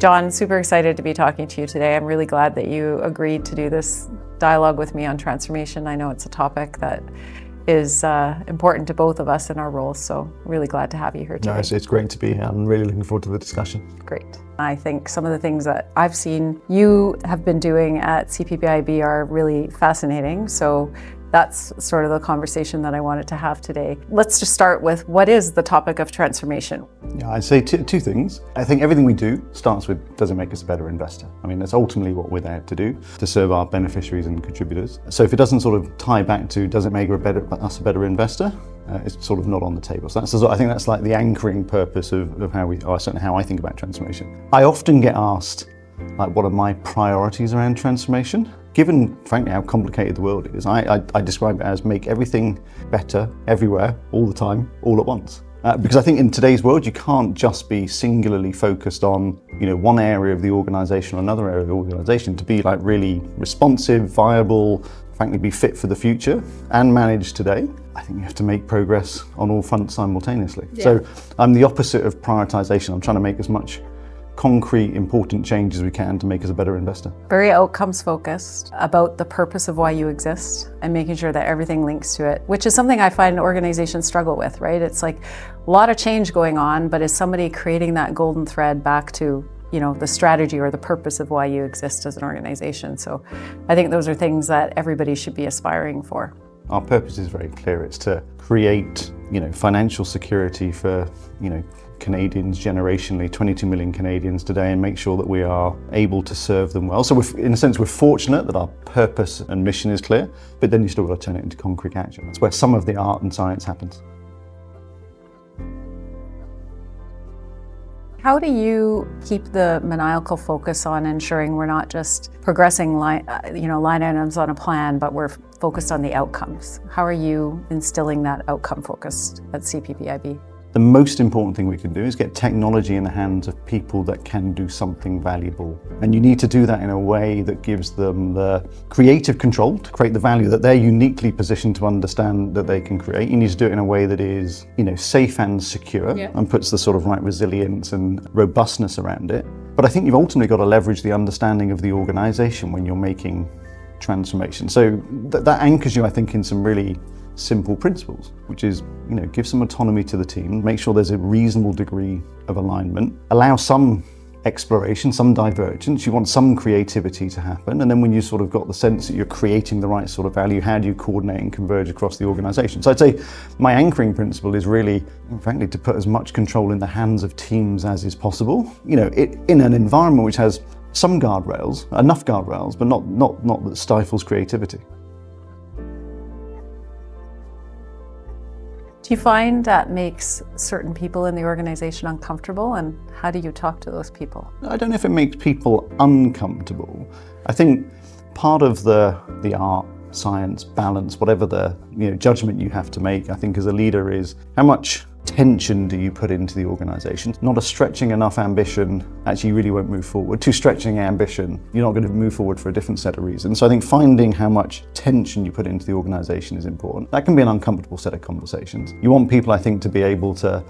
John, super excited to be talking to you today. I'm really glad that you agreed to do this dialogue with me on transformation. I know it's a topic that is important to both of us in our roles, so really glad to have you here today. No, it's great to be here. I'm really looking forward to the discussion. Great. I think some of the things that I've seen you have been doing at CPPIB are really fascinating, so that's sort of the conversation that I wanted to have today. Let's just start with, what is the topic of transformation? Yeah, I'd say two things. I think everything we do starts with, does it make us a better investor? I mean, that's ultimately what we're there to do, to serve our beneficiaries and contributors. So if it doesn't sort of tie back to, does it make us a better investor? It's sort of not on the table. So I think that's like the anchoring purpose of how certainly how I think about transformation. I often get asked, like, what are my priorities around transformation? Given, frankly, how complicated the world is, I describe it as make everything better, everywhere, all the time, all at once. Because I think in today's world, you can't just be singularly focused on, one area of the organisation or another area of the organisation to be like really responsive, viable, frankly, be fit for the future and manage today. I think you have to make progress on all fronts simultaneously. Yeah. So I'm the opposite of prioritisation. I'm trying to make as much concrete, important changes as we can to make us a better investor. Very outcomes focused, about the purpose of why you exist and making sure that everything links to it, which is something I find organizations struggle with, right? It's like a lot of change going on, but is somebody creating that golden thread back to the strategy or the purpose of why you exist as an organization? So I think those are things that everybody should be aspiring for. Our purpose is very clear. It's to create, financial security for, Canadians generationally, 22 million Canadians today, and make sure that we are able to serve them well. So in a sense, we're fortunate that our purpose and mission is clear, but then you still got to turn it into concrete action. That's where some of the art and science happens. How do you keep the maniacal focus on ensuring we're not just progressing line items on a plan, but we're focused on the outcomes? How are you instilling that outcome focus at CPPIB? The most important thing we can do is get technology in the hands of people that can do something valuable. And you need to do that in a way that gives them the creative control to create the value that they're uniquely positioned to understand that they can create. You need to do it in a way that is, safe and secure, and puts the sort of right resilience and robustness around it. But I think you've ultimately got to leverage the understanding of the organization when you're making transformation. So that anchors you, I think, in some really simple principles, which is, give some autonomy to the team, make sure there's a reasonable degree of alignment, allow some exploration, some divergence, you want some creativity to happen, and then when you sort of got the sense that you're creating the right sort of value, how do you coordinate and converge across the organisation? So I'd say my anchoring principle is really, frankly, to put as much control in the hands of teams as is possible, in an environment which has some guardrails, enough guardrails, but not that stifles creativity. Do you find that makes certain people in the organization uncomfortable, and how do you talk to those people? I don't know if it makes people uncomfortable. I think part of the art, science, balance, whatever the judgment you have to make, I think as a leader, is how much tension do you put into the organisation? Not a stretching enough ambition actually really won't move forward. Too stretching ambition, you're not going to move forward for a different set of reasons. So I think finding how much tension you put into the organisation is important. That can be an uncomfortable set of conversations. You want people, I think, to be able to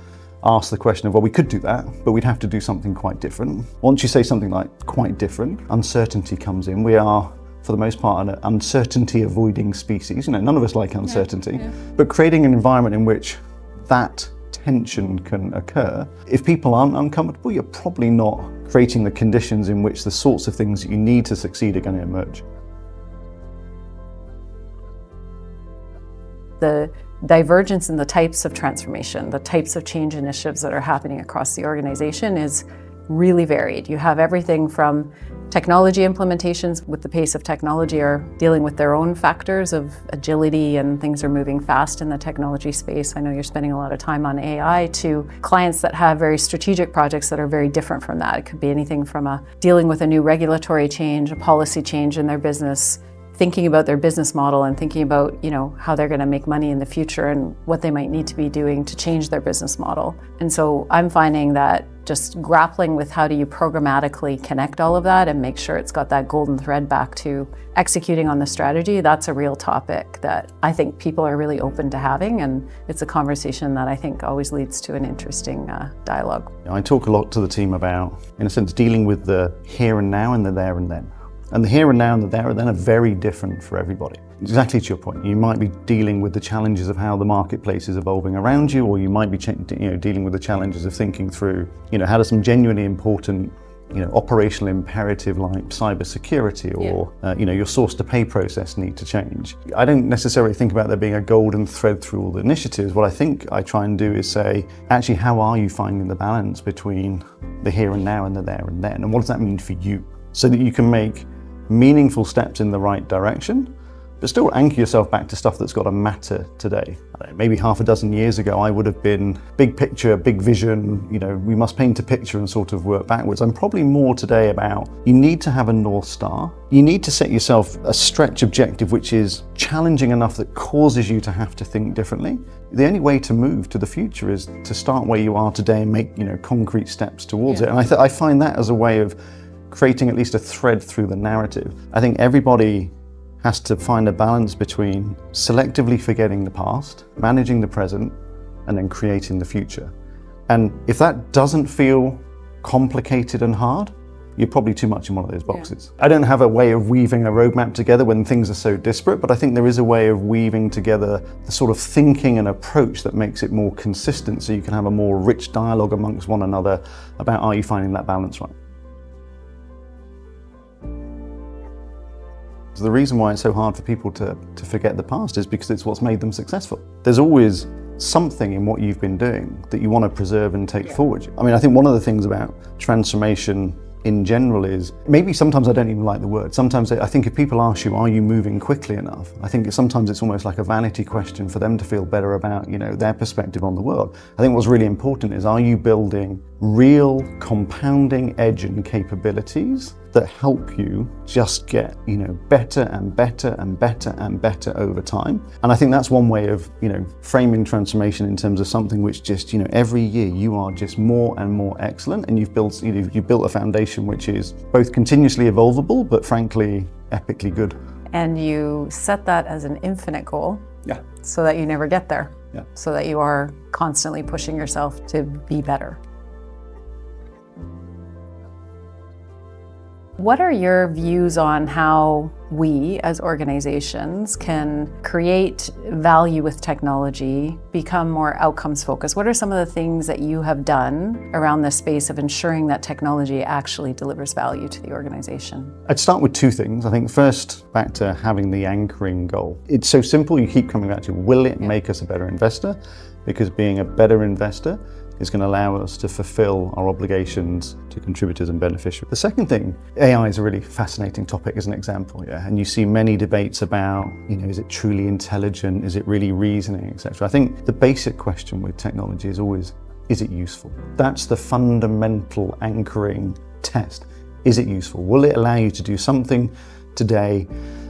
ask the question of, well, we could do that, but we'd have to do something quite different. Once you say something like quite different, uncertainty comes in. We are, for the most part, an uncertainty avoiding species. None of us like uncertainty, but creating an environment in which that tension can occur. If people aren't uncomfortable, you're probably not creating the conditions in which the sorts of things that you need to succeed are going to emerge. The divergence in the types of transformation, the types of change initiatives that are happening across the organization is really varied. You have everything from technology implementations with the pace of technology are dealing with their own factors of agility and things are moving fast in the technology space. I know you're spending a lot of time on AI, to clients that have very strategic projects that are very different from that. It could be anything from dealing with a new regulatory change, a policy change in their business, thinking about their business model and thinking about, how they're going to make money in the future and what they might need to be doing to change their business model. And so I'm finding that just grappling with how do you programmatically connect all of that and make sure it's got that golden thread back to executing on the strategy, that's a real topic that I think people are really open to having, and it's a conversation that I think always leads to an interesting dialogue. I talk a lot to the team about, in a sense, dealing with the here and now and the there and then. And the here and now and the there and then are very different for everybody. Exactly to your point, you might be dealing with the challenges of how the marketplace is evolving around you, or you might be dealing with the challenges of thinking through, how do some genuinely important operational imperative like cybersecurity or your source to pay process need to change. I don't necessarily think about there being a golden thread through all the initiatives. What I think I try and do is say, actually, how are you finding the balance between the here and now and the there and then? And what does that mean for you? So that you can make meaningful steps in the right direction, but still anchor yourself back to stuff that's got to matter today. Maybe half a dozen years ago, I would have been big picture, big vision, we must paint a picture and sort of work backwards. I'm probably more today about you need to have a North Star. You need to set yourself a stretch objective which is challenging enough that causes you to have to think differently. The only way to move to the future is to start where you are today and make concrete steps towards it. And I find that as a way of creating at least a thread through the narrative. I think everybody has to find a balance between selectively forgetting the past, managing the present, and then creating the future. And if that doesn't feel complicated and hard, you're probably too much in one of those boxes. I don't have a way of weaving a roadmap together when things are so disparate, but I think there is a way of weaving together the sort of thinking and approach that makes it more consistent, so you can have a more rich dialogue amongst one another about, are you finding that balance right? So the reason why it's so hard for people to forget the past is because it's what's made them successful. There's always something in what you've been doing that you want to preserve and take forward. I think one of the things about transformation in general is, maybe sometimes I don't even like the word. Sometimes I think if people ask you, are you moving quickly enough? I think sometimes it's almost like a vanity question for them to feel better about, their perspective on the world. I think what's really important is, are you building real compounding edge and capabilities that help you just get, better and better and better and better over time? And I think that's one way of, framing transformation in terms of something which just, every year you are just more and more excellent, and you've built a foundation which is both continuously evolvable, but frankly, epically good. And you set that as an infinite goal. Yeah. So that you never get there. Yeah. So that you are constantly pushing yourself to be better. What are your views on how we as organizations can create value with technology, become more outcomes focused? What are some of the things that you have done around this space of ensuring that technology actually delivers value to the organization? I'd start with two things. I think first, back to having the anchoring goal. It's so simple, you keep coming back to, will it make us a better investor? Because being a better investor is going to allow us to fulfill our obligations to contributors and beneficiaries. The second thing, AI is a really fascinating topic as an example, and you see many debates about, is it truly intelligent, is it really reasoning, etc. I think the basic question with technology is always, is it useful? That's the fundamental anchoring test. Is it useful? Will it allow you to do something today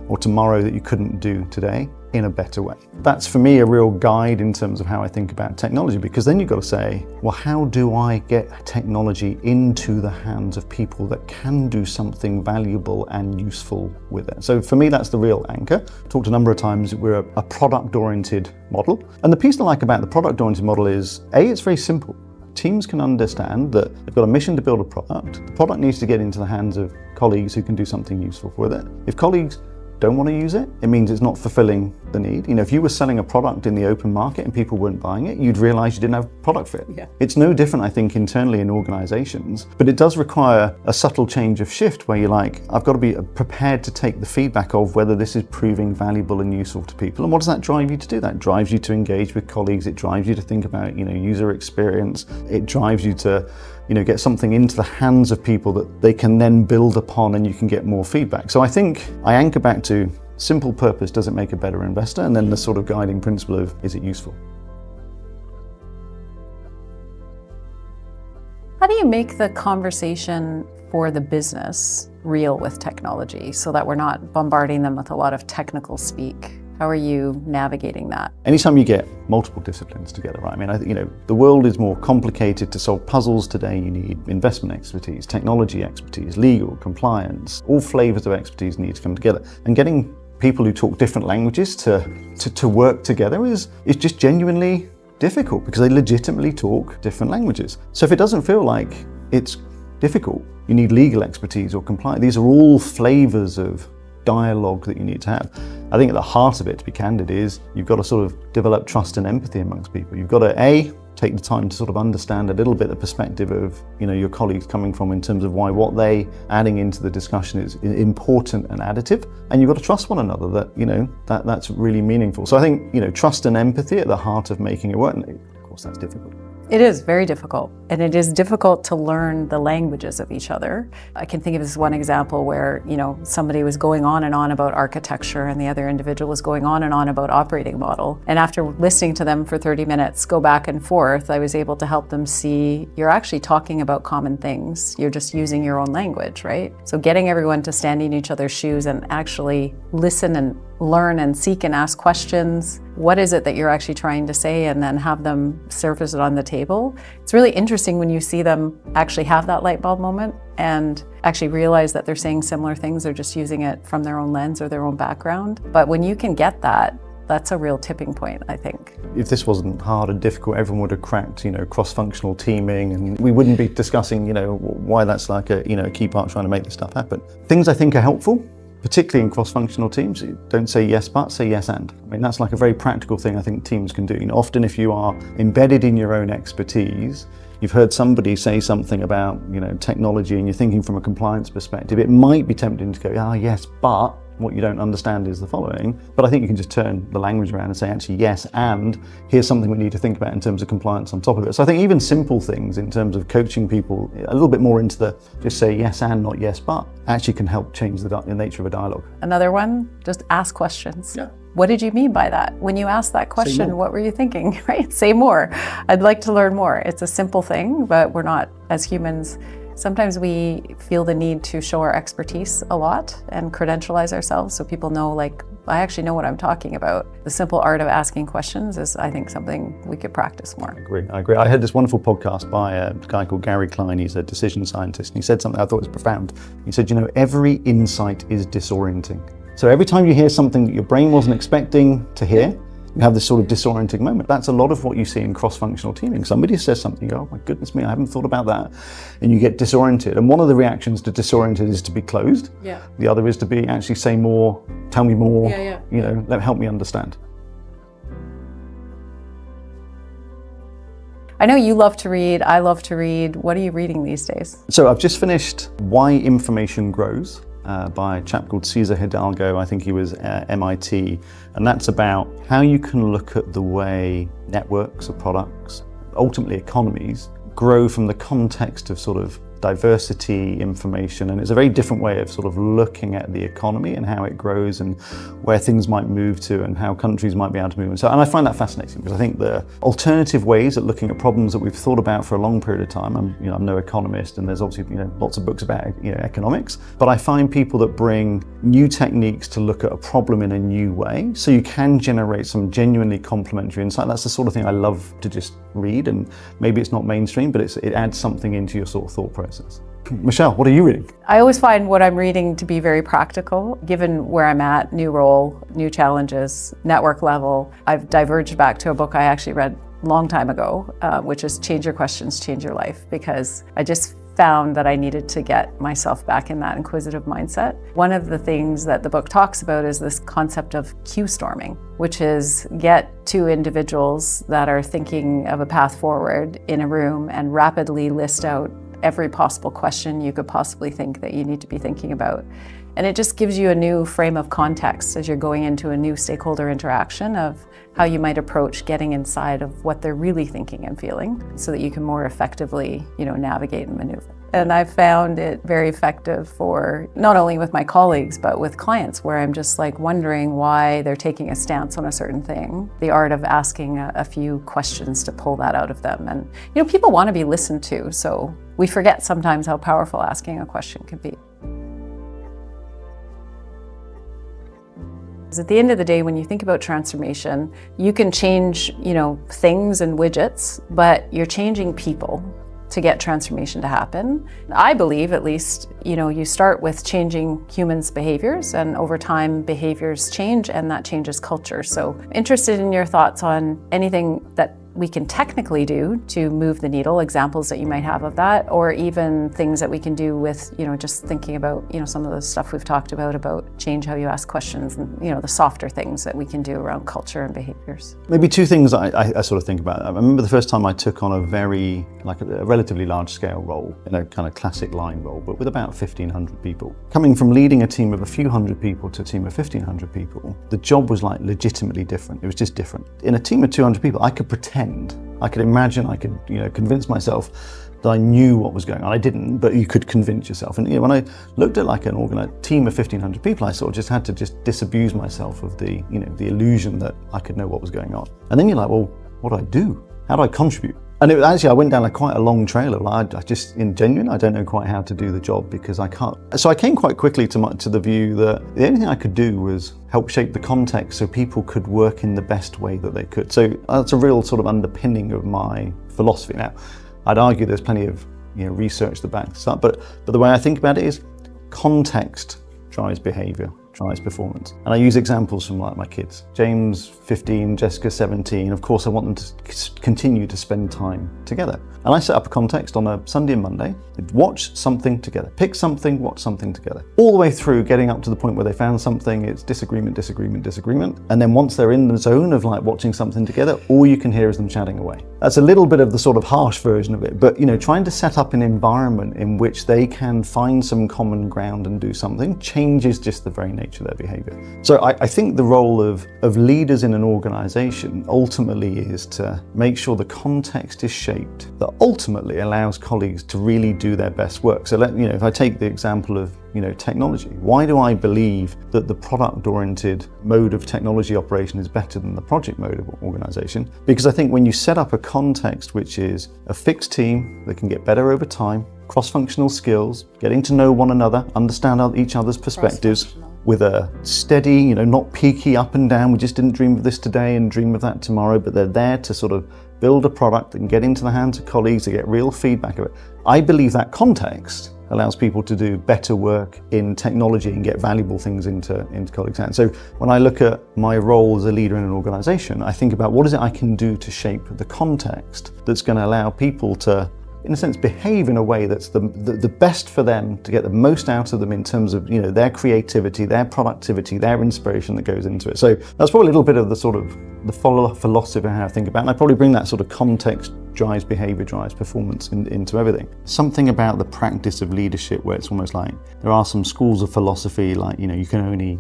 or tomorrow that you couldn't do today in a better way? That's for me a real guide in terms of how I think about technology, because then you've got to say, well, how do I get technology into the hands of people that can do something valuable and useful with it? So for me, that's the real anchor. I've talked a number of times, we're a product-oriented model. And the piece I like about the product-oriented model is, A, it's very simple. Teams can understand that they've got a mission to build a product. The product needs to get into the hands of colleagues who can do something useful with it. If colleagues don't want to use it, it means it's not fulfilling the need. If you were selling a product in the open market and people weren't buying it, you'd realize you didn't have product fit. Yeah. It's no different, I think, internally in organizations, but it does require a subtle change of shift where you're like, I've got to be prepared to take the feedback of whether this is proving valuable and useful to people. And what does that drive you to do? That drives you to engage with colleagues. It drives you to think about, user experience. It drives you to, get something into the hands of people that they can then build upon, and you can get more feedback. So I think I anchor back to simple purpose, does it make a better investor? And then the sort of guiding principle of, is it useful? How do you make the conversation for the business real with technology so that we're not bombarding them with a lot of technical speak? How are you navigating that? Anytime you get multiple disciplines together, right? I mean, I think, the world is more complicated. To solve puzzles today, you need investment expertise, technology expertise, legal, compliance, all flavors of expertise need to come together. And getting people who talk different languages to work together is just genuinely difficult because they legitimately talk different languages. So if it doesn't feel like it's difficult, you need legal expertise or compliance. These are all flavors of dialogue that you need to have. I think at the heart of it, to be candid, is you've got to sort of develop trust and empathy amongst people. You've got to take the time to sort of understand a little bit the perspective of your colleagues coming from in terms of why what they adding into the discussion is important and additive, and you've got to trust one another that that's really meaningful. So I think trust and empathy at the heart of making it work. And of course, that's difficult. It is very difficult, and it is difficult to learn the languages of each other. I can think of this one example where, somebody was going on and on about architecture and the other individual was going on and on about operating model. And after listening to them for 30 minutes go back and forth, I was able to help them see you're actually talking about common things. You're just using your own language, right? So getting everyone to stand in each other's shoes and actually listen and learn and seek and ask questions. What is it that you're actually trying to say? And then have them surface it on the table. It's really interesting when you see them actually have that light bulb moment and actually realize that they're saying similar things. They're just using it from their own lens or their own background. But when you can get that, that's a real tipping point, I think. If this wasn't hard and difficult, everyone would have cracked, cross-functional teaming, and we wouldn't be discussing, why that's like a key part trying to make this stuff happen. Things I think are helpful, particularly in cross-functional teams, don't say yes but, say yes and. I mean, that's like a very practical thing I think teams can do. Often if you are embedded in your own expertise, you've heard somebody say something about technology and you're thinking from a compliance perspective, it might be tempting to go, yes, but what you don't understand is the following. But I think you can just turn the language around and say, actually, yes, and here's something we need to think about in terms of compliance on top of it. So I think even simple things in terms of coaching people a little bit more into the just say yes and, not yes but, actually can help change the nature of a dialogue. Another one, just ask questions. Yeah. What did you mean by that? When you asked that question, what were you thinking, right? Say more. I'd like to learn more. It's a simple thing, but we're not, as humans, sometimes we feel the need to show our expertise a lot and credentialize ourselves so people know, I actually know what I'm talking about. The simple art of asking questions is, I think, something we could practice more. I agree. I heard this wonderful podcast by a guy called Gary Klein. He's a decision scientist, and he said something I thought was profound. He said, every insight is disorienting. So every time you hear something that your brain wasn't expecting to hear, you have this sort of disorienting moment. That's a lot of what you see in cross-functional teaming. Somebody says something, you go, oh my goodness me, I haven't thought about that. And you get disoriented. And one of the reactions to disoriented is to be closed. Yeah. The other is to be actually say more, tell me more, help me understand. I know you love to read, I love to read. What are you reading these days? So I've just finished Why Information Grows. By a chap called Cesar Hidalgo. I think he was at MIT, and that's about how you can look at the way networks or products, ultimately economies, grow from the context of sort of diversity, information, and it's a very different way of sort of looking at the economy and how it grows and where things might move to and how countries might be able to move. And I find that fascinating because I think the alternative ways at looking at problems that we've thought about for a long period of time, I'm no economist, and there's obviously lots of books about economics, but I find people that bring new techniques to look at a problem in a new way, so you can generate some genuinely complementary insight. That's the sort of thing I love to just read, and maybe it's not mainstream, but it adds something into your sort of thought process. Michelle, what are you reading? I always find what I'm reading to be very practical, given where I'm at, new role, new challenges, network level. I've diverged back to a book I actually read a long time ago, which is Change Your Questions, Change Your Life, because I just found that I needed to get myself back in that inquisitive mindset. One of the things that the book talks about is this concept of queue storming, which is get two individuals that are thinking of a path forward in a room and rapidly list out every possible question you could possibly think that you need to be thinking about. And it just gives you a new frame of context as you're going into a new stakeholder interaction of how you might approach getting inside of what they're really thinking and feeling so that you can more effectively, navigate and maneuver. And I've found it very effective for not only with my colleagues, but with clients where I'm just wondering why they're taking a stance on a certain thing. The art of asking a few questions to pull that out of them. And, people want to be listened to, so we forget sometimes how powerful asking a question can be. At the end of the day, when you think about transformation, you can change, things and widgets, but you're changing people to get transformation to happen. I believe, at least, you start with changing humans' behaviors, and over time behaviors change, and that changes culture. So interested in your thoughts on anything that we can technically do to move the needle, examples that you might have of that, or even things that we can do with, just thinking about, some of the stuff we've talked about change how you ask questions, and, the softer things that we can do around culture and behaviors. Maybe two things I sort of think about. I remember the first time I took on a relatively large scale role, in a kind of classic line role, but with about 1,500 people. Coming from leading a team of a few hundred people to a team of 1,500 people, the job was legitimately different. It was just different. In a team of 200 people, I could pretend, I could imagine, I could convince myself that I knew what was going on. I didn't, but you could convince yourself. And when I looked at a team of 1,500 people, I sort of just had to disabuse myself of the illusion that I could know what was going on. And then you're like, well, what do I do? How do I contribute? And I went down quite a long trail of I don't know quite how to do the job because I can't. So I came quite quickly to the view that the only thing I could do was help shape the context so people could work in the best way that they could. So that's a real sort of underpinning of my philosophy. Now, I'd argue there's plenty of research that backs this up, but the way I think about it is context drives behavior, drives performance. And I use examples from my kids. James, 15, Jessica, 17. Of course, I want them to continue to spend time together. And I set up a context on a Sunday and Monday. They'd watch something together, pick something, watch something together. All the way through, getting up to the point where they found something, it's disagreement. And then once they're in the zone of watching something together, all you can hear is them chatting away. That's a little bit of the sort of harsh version of it, but trying to set up an environment in which they can find some common ground and do something changes just the very nature of their behavior. So I think the role of leaders in an organization ultimately is to make sure the context is shaped that ultimately allows colleagues to really do their best work. So if I take the example of technology, why do I believe that the product-oriented mode of technology operation is better than the project mode of organization? Because I think when you set up a context which is a fixed team that can get better over time, cross-functional skills, getting to know one another, understand each other's perspectives, with a steady, not peaky up and down, we just didn't dream of this today and dream of that tomorrow, but they're there to sort of build a product and get into the hands of colleagues to get real feedback of it. I believe that context allows people to do better work in technology and get valuable things into colleagues' hands. So when I look at my role as a leader in an organization, I think about what is it I can do to shape the context that's going to allow people to, in a sense, behave in a way that's the best for them, to get the most out of them in terms of their creativity, their productivity, their inspiration that goes into it. So that's probably a little bit of the sort of the philosophy of how I think about it. And I probably bring that sort of context drives behavior, drives performance into everything. Something about the practice of leadership where it's almost like there are some schools of philosophy you can only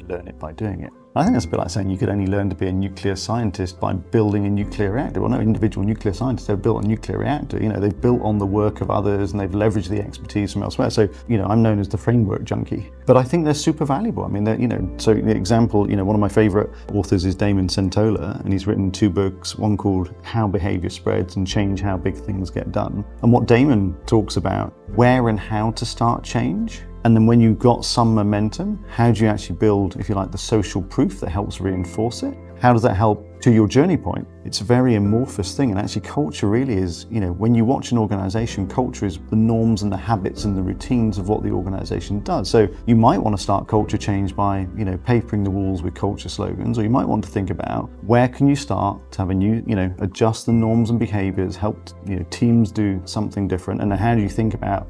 learn it by doing it. I think that's a bit like saying you could only learn to be a nuclear scientist by building a nuclear reactor. Well, no individual nuclear scientists have built a nuclear reactor. They've built on the work of others and they've leveraged the expertise from elsewhere. So, I'm known as the framework junkie. But I think they're super valuable. I mean, so the example, one of my favorite authors is Damon Centola, and he's written 2 books, one called How Behavior Spreads and Change How Big Things Get Done. And what Damon talks about, where and how to start change. And then when you've got some momentum, how do you actually build, if you like, the social proof that helps reinforce it? How does that help to your journey point? It's a very amorphous thing. And actually culture really is, when you watch an organization, culture is the norms and the habits and the routines of what the organization does. So you might want to start culture change by, papering the walls with culture slogans, or you might want to think about where can you start to have a new, adjust the norms and behaviors, help, teams do something different. And then how do you think about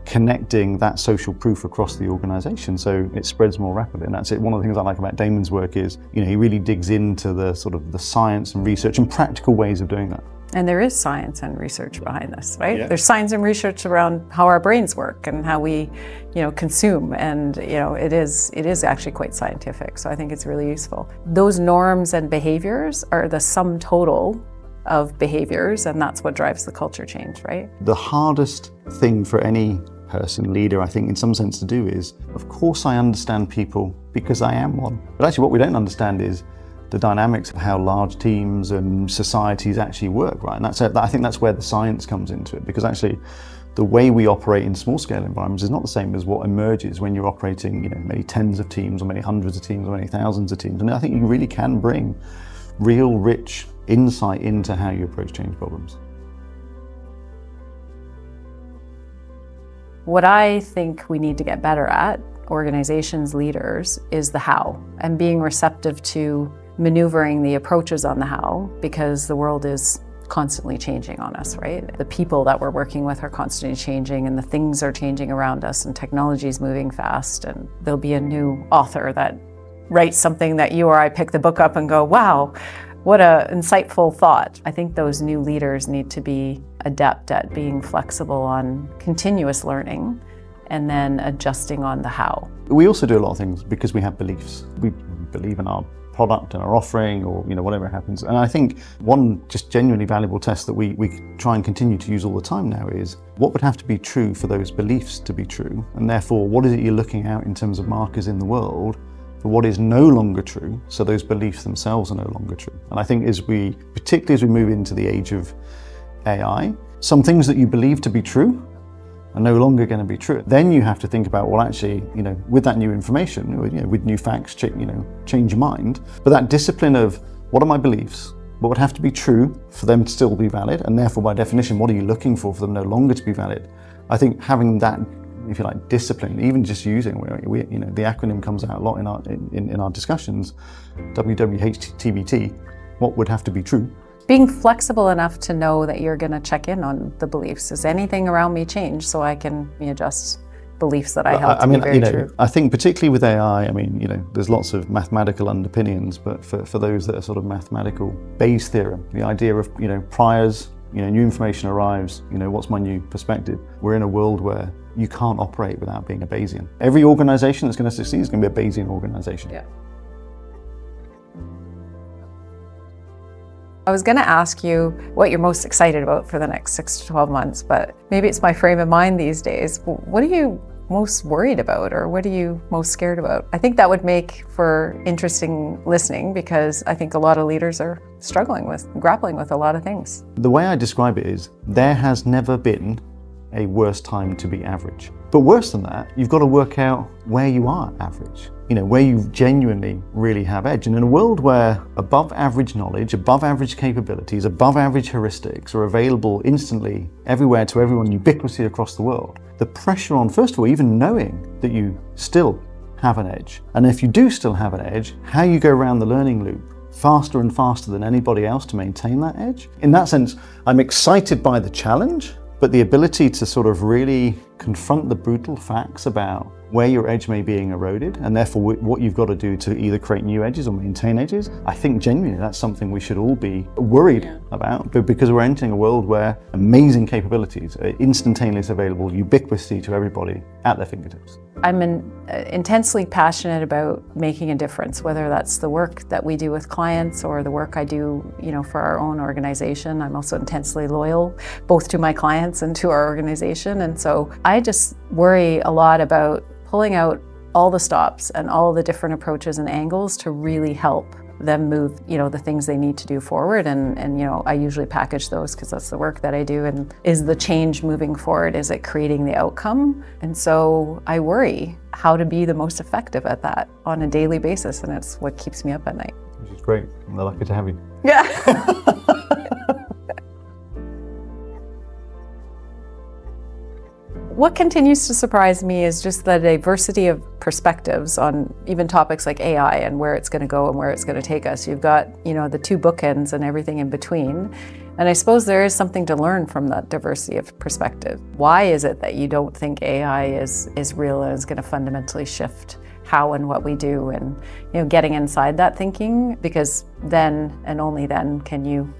connecting that social proof across the organization so it spreads more rapidly? And that's it. One of the things I like about Damon's work is, he really digs into the sort of the science and research and practical ways of doing that. And there is science and research behind this, right? Yeah. There's science and research around how our brains work and how we, consume. And, it is actually quite scientific. So I think it's really useful. Those norms and behaviors are the sum total of behaviors, and that's what drives the culture change, right? The hardest thing for any person, leader, I think in some sense to do is, of course I understand people because I am one. But actually what we don't understand is the dynamics of how large teams and societies actually work, right? And I think that's where the science comes into it, because actually the way we operate in small scale environments is not the same as what emerges when you're operating, many tens of teams or many hundreds of teams or many thousands of teams. And I think you really can bring real rich insight into how you approach change problems. What I think we need to get better at, organizations, leaders, is the how, and being receptive to maneuvering the approaches on the how, because the world is constantly changing on us, right? The people that we're working with are constantly changing, and the things are changing around us, and technology is moving fast, and there'll be a new author that writes something that you or I pick the book up and go, wow, what an insightful thought. I think those new leaders need to be adept at being flexible on continuous learning and then adjusting on the how. We also do a lot of things because we have beliefs. We believe in our product and our offering, or whatever happens. And I think one just genuinely valuable test that we try and continue to use all the time now is what would have to be true for those beliefs to be true, and therefore what is it you're looking at in terms of markers in the world for what is no longer true, so those beliefs themselves are no longer true. And I think particularly as we move into the age of AI, some things that you believe to be true are no longer going to be true. Then you have to think about, well, actually, with that new information, with new facts, change your mind. But that discipline of what are my beliefs, what would have to be true for them to still be valid, and therefore by definition, what are you looking for them no longer to be valid? I think having that, if you like, discipline, even just using, the acronym comes out a lot in our discussions, WWHTBT, what would have to be true. Being flexible enough to know that you're going to check in on the beliefs. Does anything around me change so I can adjust beliefs that I held to be very true? I think particularly with AI, there's lots of mathematical underpinnings, but for those that are sort of mathematical Bayes theorem, the idea of priors, new information arrives, what's my new perspective? We're in a world where you can't operate without being a Bayesian. Every organization that's going to succeed is going to be a Bayesian organization. Yeah. I was going to ask you what you're most excited about for the next 6 to 12 months, but maybe it's my frame of mind these days. What are you most worried about, or what are you most scared about? I think that would make for interesting listening, because I think a lot of leaders are grappling with a lot of things. The way I describe it is, there has never been a worse time to be average. But worse than that, you've got to work out where you are average, where you genuinely really have edge. And in a world where above average knowledge, above average capabilities, above average heuristics are available instantly everywhere to everyone, ubiquity across the world, the pressure on, first of all, even knowing that you still have an edge. And if you do still have an edge, how you go around the learning loop faster and faster than anybody else to maintain that edge. In that sense, I'm excited by the challenge, but the ability to sort of really confront the brutal facts about where your edge may be being eroded, and therefore what you've got to do to either create new edges or maintain edges, I think genuinely that's something we should all be worried about, but because we're entering a world where amazing capabilities are instantaneously available, ubiquity to everybody at their fingertips. I'm intensely passionate about making a difference, whether that's the work that we do with clients or the work I do, for our own organization. I'm also intensely loyal, both to my clients and to our organization. And so I just worry a lot about pulling out all the stops and all the different approaches and angles to really help them move, the things they need to do forward. And I usually package those because that's the work that I do. And is the change moving forward? Is it creating the outcome? And so I worry how to be the most effective at that on a daily basis. And it's what keeps me up at night. Which is great. I'm lucky to have you. Yeah. What continues to surprise me is just the diversity of perspectives on even topics like AI and where it's going to go and where it's going to take us. You've got, the two bookends and everything in between. And I suppose there is something to learn from that diversity of perspective. Why is it that you don't think AI is real and is going to fundamentally shift how and what we do? And, getting inside that thinking, because then and only then can you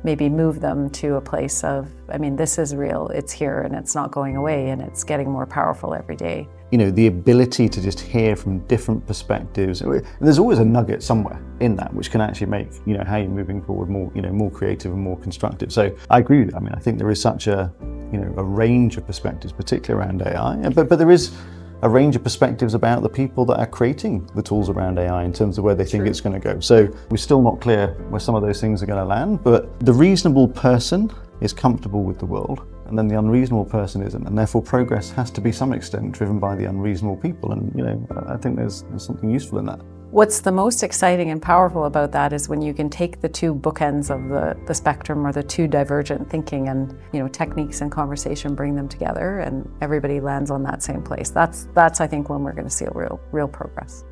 maybe move them to a place of, this is real, it's here, and it's not going away, and it's getting more powerful every day. The ability to just hear from different perspectives. And there's always a nugget somewhere in that which can actually make, how you're moving forward more creative and more constructive. So I agree with you. I think there is such a range of perspectives, particularly around AI, but there is a range of perspectives about the people that are creating the tools around AI in terms of where they think it's going to go. So we're still not clear where some of those things are going to land, but the reasonable person is comfortable with the world. and then the unreasonable person isn't, and therefore progress has to be some extent driven by the unreasonable people. And I think there's something useful in that. What's the most exciting and powerful about that is when you can take the two bookends of the spectrum, or the two divergent thinking, and techniques and conversation, bring them together, and everybody lands on that same place. That's I think when we're going to see a real progress.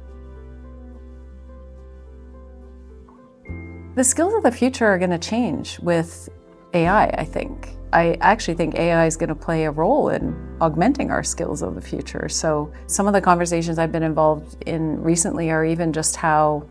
The skills of the future are going to change with AI, I think. I actually think AI is going to play a role in augmenting our skills of the future. So some of the conversations I've been involved in recently are even just how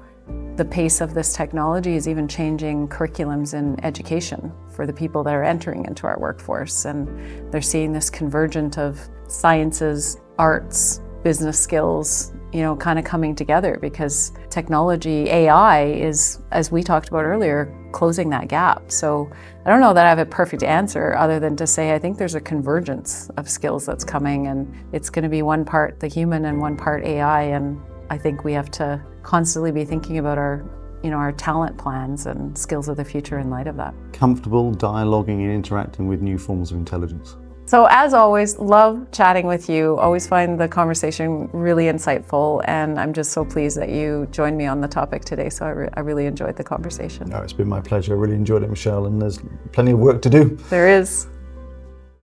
the pace of this technology is even changing curriculums in education for the people that are entering into our workforce. And they're seeing this convergence of sciences, arts, business skills, kind of coming together, because technology, AI, is, as we talked about earlier, closing that gap. So I don't know that I have a perfect answer other than to say I think there's a convergence of skills that's coming, and it's going to be one part the human and one part AI. And I think we have to constantly be thinking about our talent plans and skills of the future in light of that. Comfortable dialoguing and interacting with new forms of intelligence. So as always, love chatting with you. Always find the conversation really insightful, and I'm just so pleased that you joined me on the topic today. So I really enjoyed the conversation. No, it's been my pleasure. I really enjoyed it, Michelle, and there's plenty of work to do. There is.